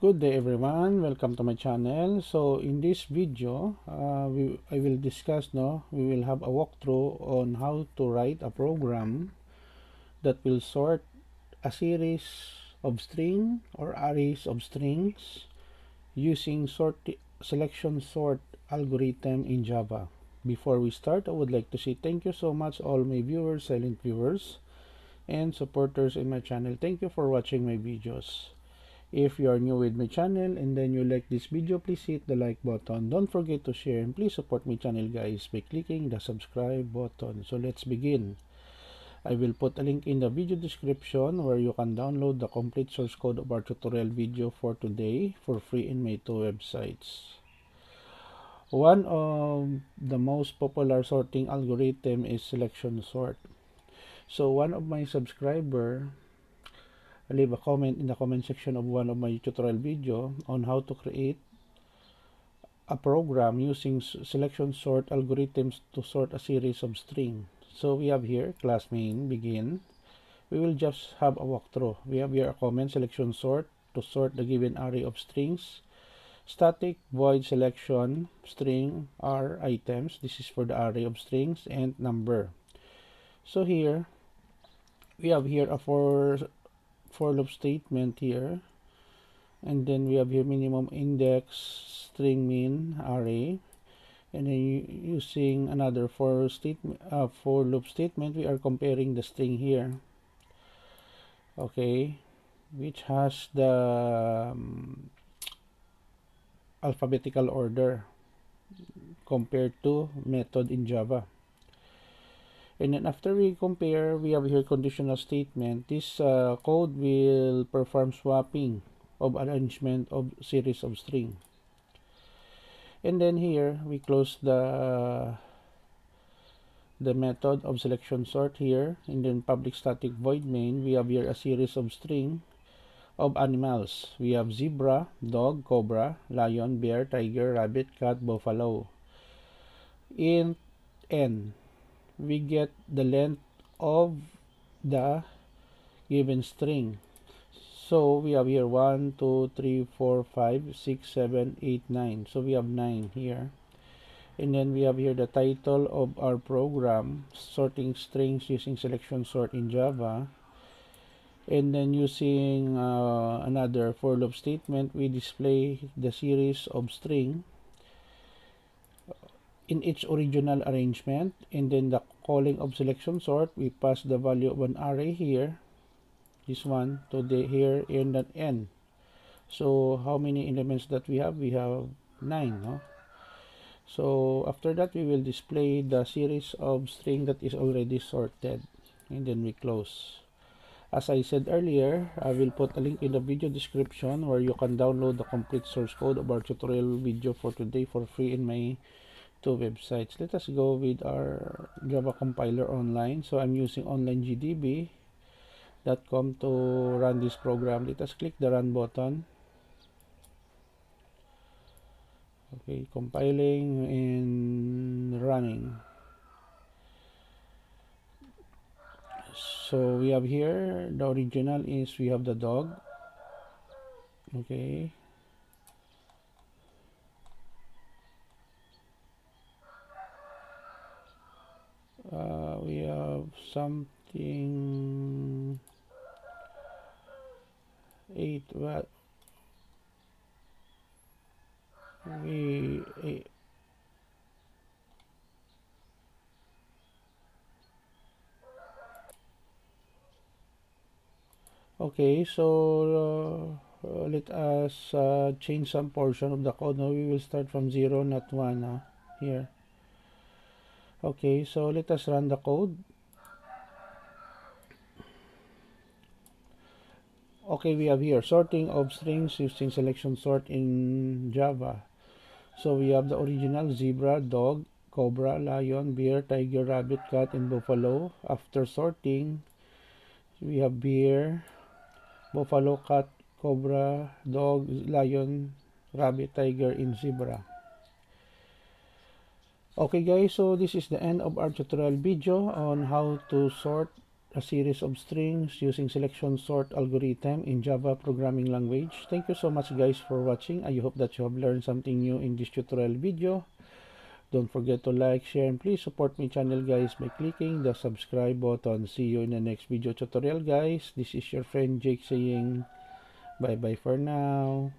Good day everyone, welcome to my channel. So in this video I will discuss we will have a walkthrough on how to write a program that will sort a series of string or arrays of strings using selection sort algorithm in Java. Before we start, I would like to say thank you so much all my viewers, silent viewers and supporters in my channel. Thank you for watching my videos. If you are new with my channel and then you like this video, please hit the like button. Don't forget to share and please support my channel guys by clicking the subscribe button. So let's begin. I will put a link in the video description where you can download the complete source code of our tutorial video for today for free in my two websites. One of the most popular sorting algorithm is selection sort. So one of my subscriber leave a comment in the comment section of one of my tutorial video on how to create a program using selection sort algorithms to sort a series of string. So we have here class main begin. We will just have a walkthrough. We have here a comment selection sort to sort the given array of strings. Static void selection string are items. This is for the array of strings and number. So here we have here a for loop statement here, and then we have here minimum index string min array, and then using another for loop statement we are comparing the string here, okay, which has the alphabetical order compared to method in Java. And then after we compare, we have here conditional statement. This code will perform swapping of arrangement of series of string. And then here we close the method of selection sort here, and then public static void main. We have here a series of string of animals. We have zebra, dog, cobra, lion, bear, tiger, rabbit, cat, buffalo. In n, we get the length of the given string. So we have here 1, 2, 3, 4, 5, 6, 7, 8, 9. So we have 9 here. And then we have here the title of our program, sorting strings using selection sort in Java. And then using another for loop statement, we display the series of string in its original arrangement. And then the calling of selection sort, we pass the value of an array here, this one, to the here and then n. So how many elements that we have? We have 9, no? So after that we will display the series of string that is already sorted, and then we close. As I said earlier, I will put a link in the video description where you can download the complete source code of our tutorial video for today for free in my two websites. Let us go with our Java compiler online. So I'm using onlinegdb.com to run this program. Let us click the run button. Okay, compiling and running. So we have here the original is we have the dog. Okay, we have something 8. Well, we okay, so let us change some portion of the code. Now we will start from 0, not 1 here. Okay, so let us run the code. Okay, we have here sorting of strings using selection sort in Java. So we have the original zebra, dog, cobra, lion, bear, tiger, rabbit, cat, and buffalo. After sorting, we have bear, buffalo, cat, cobra, dog, lion, rabbit, tiger, and zebra. Okay guys, so this is the end of our tutorial video on how to sort a series of strings using selection sort algorithm in Java programming language. Thank you so much guys for watching. I hope that you have learned something new in this tutorial video. Don't forget to like, share, and please support my channel guys by clicking the subscribe button. See you in the next video tutorial guys. This is your friend Jake saying bye bye for now.